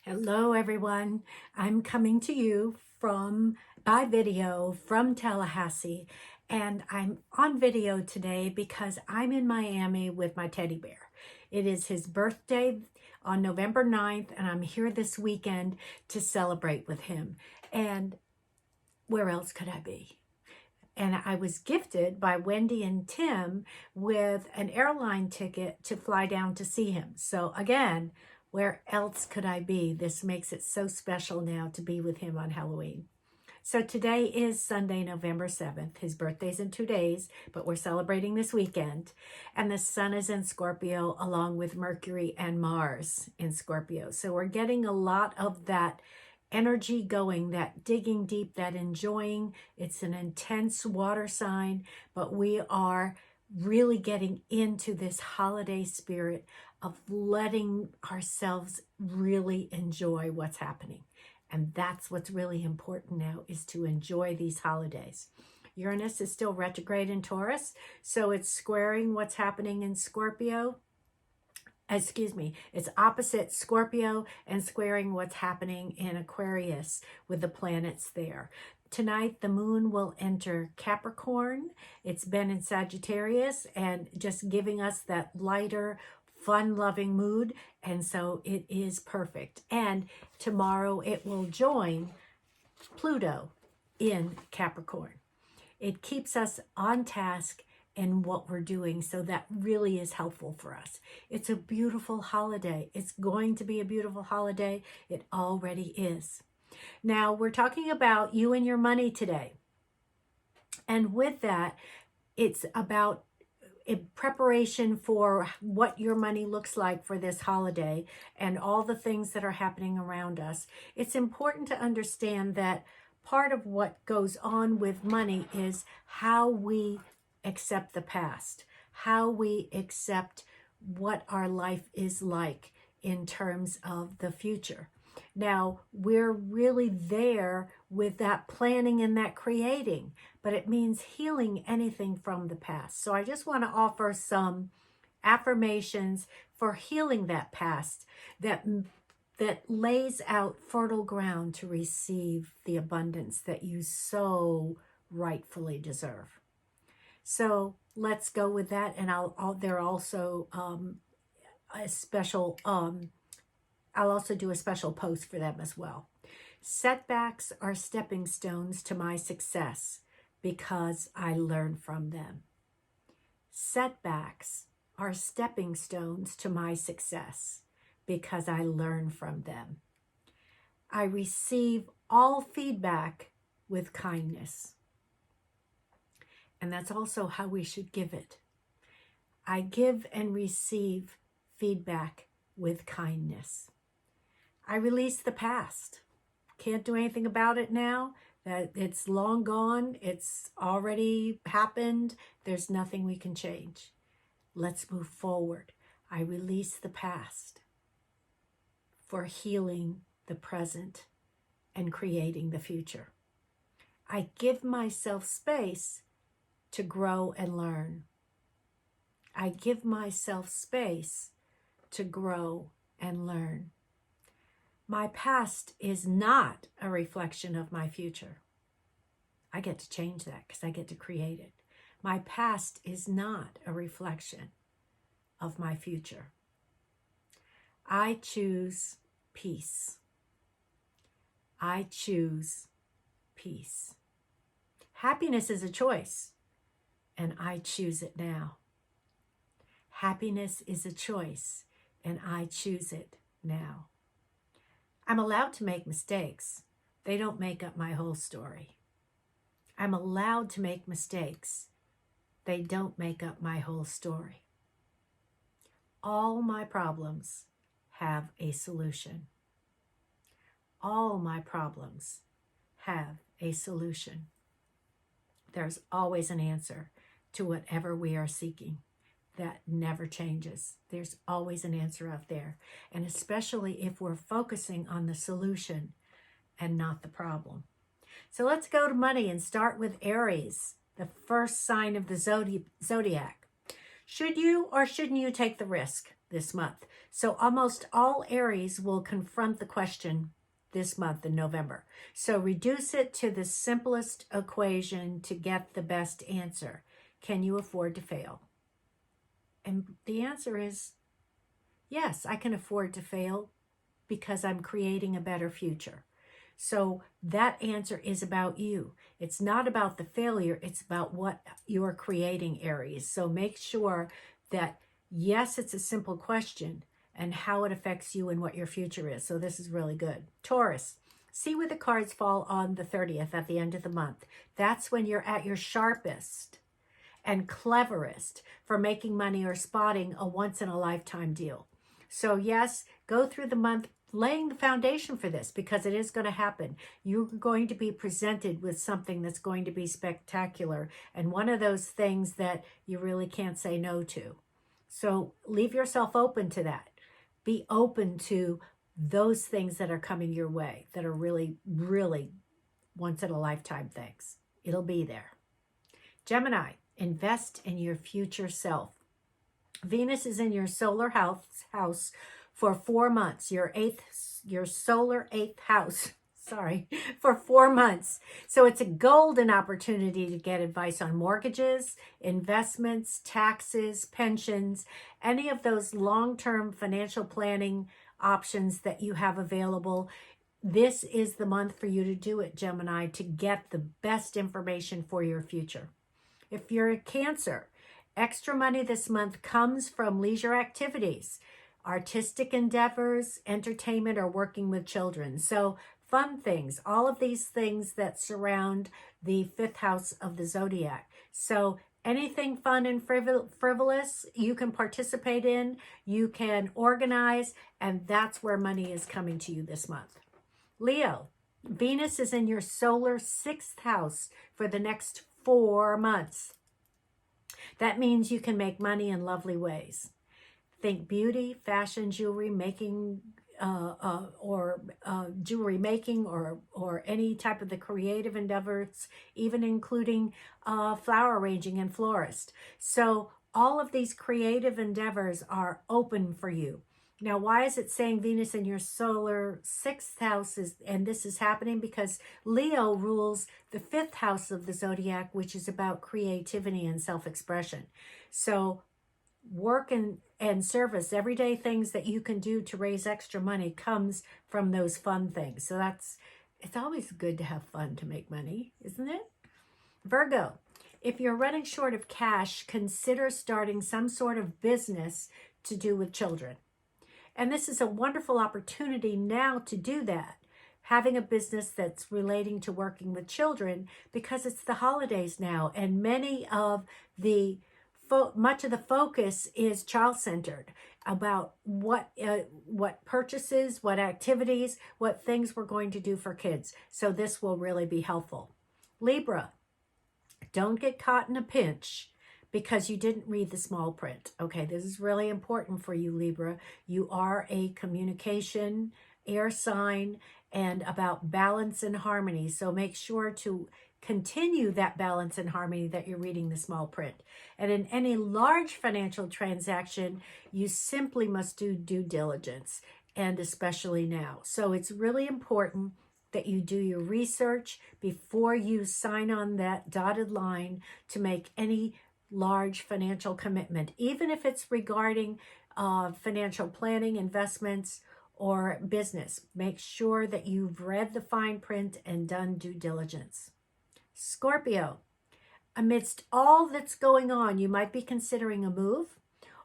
Hello everyone. I'm coming to you by video from Tallahassee, and I'm on video today because I'm in Miami with my teddy bear. It is his birthday on November 9th, and I'm here this weekend to celebrate with him. And where else could I be? And I was gifted by Wendy and Tim with an airline ticket to fly down to see him. So again, where else could I be? This makes it so special now to be with him on Halloween. So today is Sunday, November 7th. His birthday's in 2 days, but we're celebrating this weekend. And the sun is in Scorpio along with Mercury and Mars in Scorpio. So we're getting a lot of that energy going, that digging deep, that enjoying. It's an intense water sign, but we are really getting into this holiday spirit of letting ourselves really enjoy what's happening. And that's what's really important now, is to enjoy these holidays. Uranus is still retrograde in Taurus, so it's squaring what's happening in Scorpio. It's opposite Scorpio and squaring what's happening in Aquarius with the planets there. Tonight, the moon will enter Capricorn. It's been in Sagittarius and just giving us that lighter, fun-loving mood, and so it is perfect. And tomorrow it will join Pluto in Capricorn. It keeps us on task in what we're doing, so that really is helpful for us. It's a beautiful holiday. It's going to be a beautiful holiday. It already is. Now, we're talking about you and your money today. And with that, it's about in preparation for what your money looks like for this holiday and all the things that are happening around us. It's important to understand that part of what goes on with money is how we accept the past, how we accept what our life is like in terms of the future. Now, we're really there with that planning and that creating, but it means healing anything from the past. So I just want to offer some affirmations for healing that past that lays out fertile ground to receive the abundance that you so rightfully deserve. So let's go with that, and there also a special I'll also do a special post for them as well. Setbacks are stepping stones to my success because I learn from them. Setbacks are stepping stones to my success because I learn from them. I receive all feedback with kindness. And that's also how we should give it. I give and receive feedback with kindness. I release the past. Can't do anything about it now. That it's long gone. It's already happened. There's nothing we can change. Let's move forward. I release the past for healing the present and creating the future. I give myself space to grow and learn. I give myself space to grow and learn. My past is not a reflection of my future. I get to change that because I get to create it. My past is not a reflection of my future. I choose peace. I choose peace. Happiness is a choice, and I choose it now. Happiness is a choice, and I choose it now. I'm allowed to make mistakes. They don't make up my whole story. I'm allowed to make mistakes. They don't make up my whole story. All my problems have a solution. All my problems have a solution. There's always an answer to whatever we are seeking. That never changes. There's always an answer out there. And especially if we're focusing on the solution and not the problem. So let's go to money and start with Aries, the first sign of the zodiac. Should you or shouldn't you take the risk this month? So almost all Aries will confront the question this month in November. So reduce it to the simplest equation to get the best answer. Can you afford to fail? And the answer is yes, I can afford to fail because I'm creating a better future. So that answer is about you. It's not about the failure. It's about what you're creating, Aries. So make sure that, yes, it's a simple question and how it affects you and what your future is. So this is really good. Taurus, see where the cards fall on the 30th at the end of the month. That's when you're at your sharpest and cleverest for making money or spotting a once-in-a-lifetime deal. So yes, go through the month laying the foundation for this because it is going to happen. You're going to be presented with something that's going to be spectacular and one of those things that you really can't say no to. So leave yourself open to that. Be open to those things that are coming your way that are really, really once-in-a-lifetime things. It'll be there. Gemini, invest in your future self. Venus is in your solar house for 4 months, your solar 8th house, for 4 months. So it's a golden opportunity to get advice on mortgages, investments, taxes, pensions, any of those long-term financial planning options that you have available. This is the month for you to do it, Gemini, to get the best information for your future. If you're a Cancer, extra money this month comes from leisure activities, artistic endeavors, entertainment, or working with children. So fun things, all of these things that surround the 5th house of the zodiac. So anything fun and frivolous, you can participate in, you can organize, and that's where money is coming to you this month. Leo, Venus is in your solar 6th house for the next 4 months. That means you can make money in lovely ways. Think beauty, fashion, jewelry making, jewelry making, or any type of the creative endeavors, even including flower arranging and florist. So all of these creative endeavors are open for you. Now, why is it saying Venus in your solar 6th house and this is happening? Because Leo rules the 5th house of the zodiac, which is about creativity and self-expression. So work and service, everyday things that you can do to raise extra money comes from those fun things. So it's always good to have fun to make money, isn't it? Virgo, if you're running short of cash, consider starting some sort of business to do with children. And this is a wonderful opportunity now to do that, having a business that's relating to working with children, because it's the holidays now, and much of the focus is child-centered about what purchases, what activities, what things we're going to do for kids. So this will really be helpful. Libra, don't get caught in a pinch because you didn't read the small print. Okay, this is really important for you, Libra. You are a communication air sign and about balance and harmony. So make sure to continue that balance and harmony that you're reading the small print. And in any large financial transaction, you simply must do due diligence, and especially now. So it's really important that you do your research before you sign on that dotted line to make any large financial commitment, even if it's regarding financial planning, investments, or business. Make sure that you've read the fine print and done due diligence. Scorpio, amidst all that's going on, you might be considering a move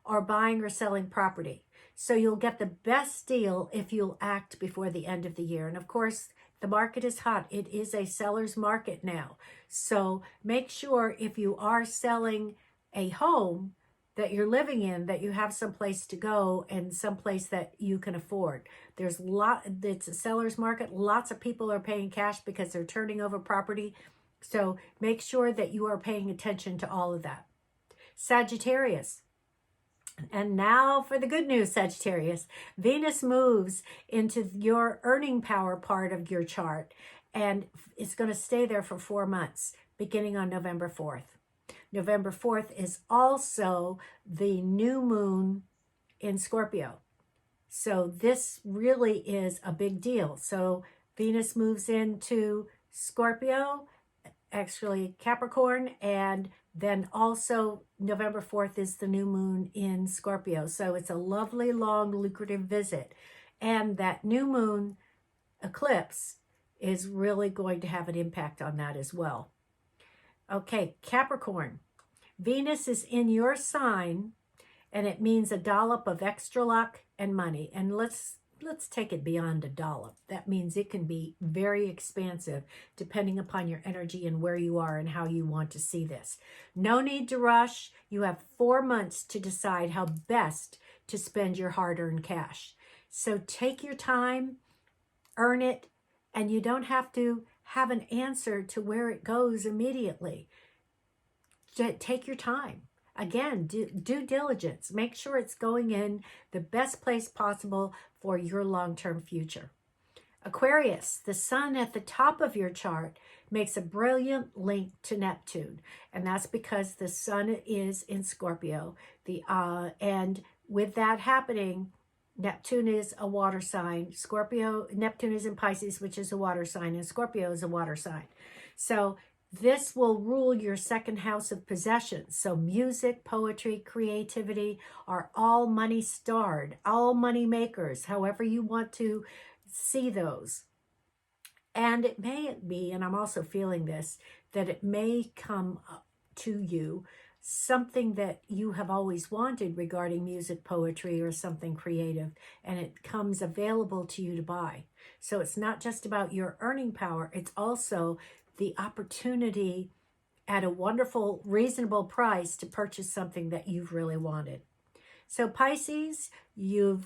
or buying or selling property. So you'll get the best deal if you'll act before the end of the year. And of course, the market is hot. It is a seller's market now. So make sure if you are selling a home that you're living in, that you have some place to go and some place that you can afford. It's a seller's market. Lots of people are paying cash because they're turning over property. So make sure that you are paying attention to all of that. Sagittarius. And now for the good news, Sagittarius. Venus moves into your earning power part of your chart, and it's going to stay there for 4 months, beginning on November 4th. November 4th is also the new moon in Scorpio. So this really is a big deal. So Venus moves into Scorpio, actually Capricorn, and then also November 4th is the new moon in Scorpio. So it's a lovely, long, lucrative visit. And that new moon eclipse is really going to have an impact on that as well. Okay, Capricorn. Venus is in your sign, and it means a dollop of extra luck and money. And let's take it beyond a dollop. That means it can be very expansive depending upon your energy and where you are and how you want to see this. No need to rush. You have 4 months to decide how best to spend your hard-earned cash. So take your time, earn it, and you don't have to have an answer to where it goes immediately. Take your time. Again, due diligence. Make sure it's going in the best place possible for your long-term future. Aquarius, the sun at the top of your chart makes a brilliant link to Neptune. And that's because the sun is in Scorpio. And with that happening, Neptune is a water sign. Neptune is in Pisces, which is a water sign, and Scorpio is a water sign. So this will rule your second house of possessions. So music, poetry, creativity are all money starred, all money makers, however you want to see those. And it may be, and I'm also feeling this, that it may come to you something that you have always wanted regarding music, poetry, or something creative, and it comes available to you to buy. So it's not just about your earning power, it's also the opportunity at a wonderful, reasonable price to purchase something that you've really wanted. So Pisces, you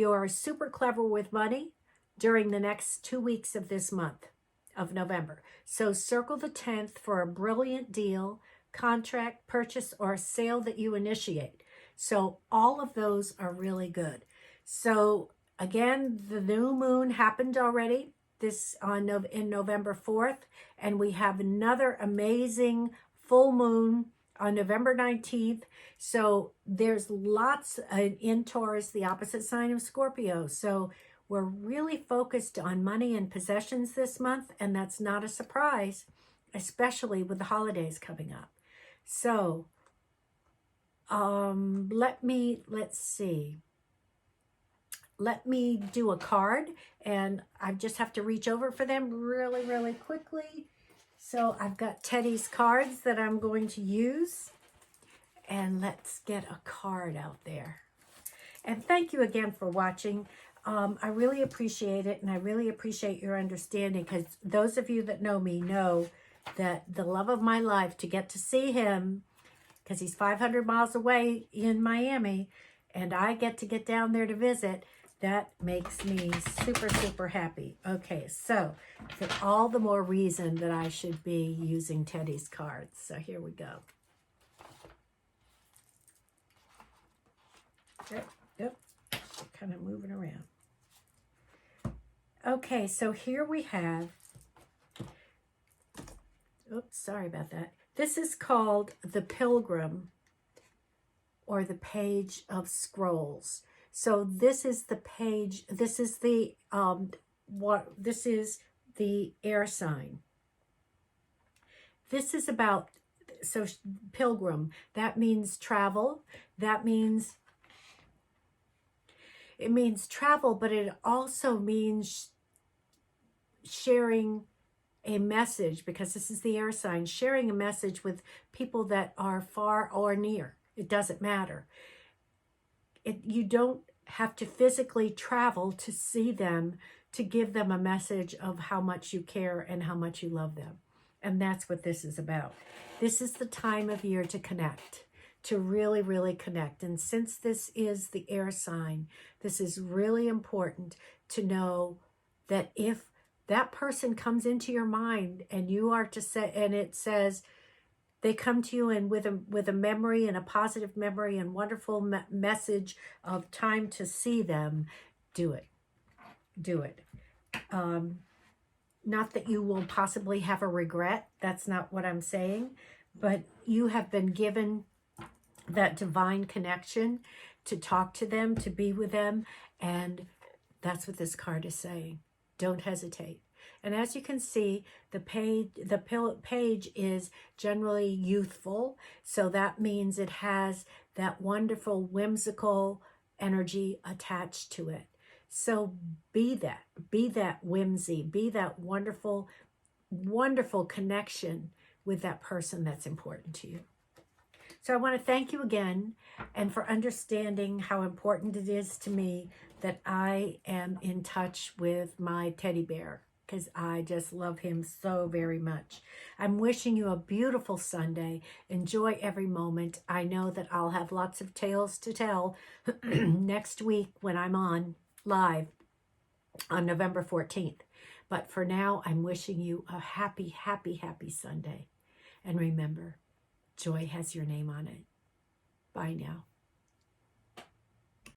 are super clever with money during the next 2 weeks of this month of November. So circle the 10th for a brilliant deal, contract, purchase, or sale that you initiate. So all of those are really good. So again, the new moon happened already in November 4th, and we have another amazing full moon on November 19th. So there's lots in Taurus, the opposite sign of Scorpio. So we're really focused on money and possessions this month, and that's not a surprise, especially with the holidays coming up. So let's see. Let me do a card, and I just have to reach over for them really, really quickly. So I've got Teddy's cards that I'm going to use, and let's get a card out there. And thank you again for watching. I really appreciate it, and I really appreciate your understanding, because those of you that know me know that the love of my life to get to see him, because he's 500 miles away in Miami, and I get to get down there to visit, that makes me super, super happy. Okay, so for all the more reason that I should be using Teddy's cards. So here we go. Yep, kind of moving around. Okay, so here we have, oops, sorry about that. This is called the Pilgrim, or the Page of Scrolls. So this is the page, this is the air sign. This is about, so pilgrim, that means travel. It means travel, but it also means sharing a message, because this is the air sign, sharing a message with people that are far or near. It doesn't matter. You don't have to physically travel to see them, to give them a message of how much you care and how much you love them. And that's what this is about. This is the time of year to connect, to really, really connect. And since this is the air sign, this is really important to know that if that person comes into your mind and you are to say, and it says, they come to you and with a memory, and a positive memory, and wonderful message of time to see them, do it. Do it. Not that you will possibly have a regret. That's not what I'm saying. But you have been given that divine connection to talk to them, to be with them. And that's what this card is saying. Don't hesitate. And as you can see, the page is generally youthful. So that means it has that wonderful, whimsical energy attached to it. So be that whimsy, be that wonderful, wonderful connection with that person that's important to you. So I want to thank you again, and for understanding how important it is to me that I am in touch with my teddy bear, because I just love him so very much. I'm wishing you a beautiful Sunday. Enjoy every moment. I know that I'll have lots of tales to tell next week when I'm on live on November 14th. But for now, I'm wishing you a happy, happy, happy Sunday. And remember, joy has your name on it. Bye now.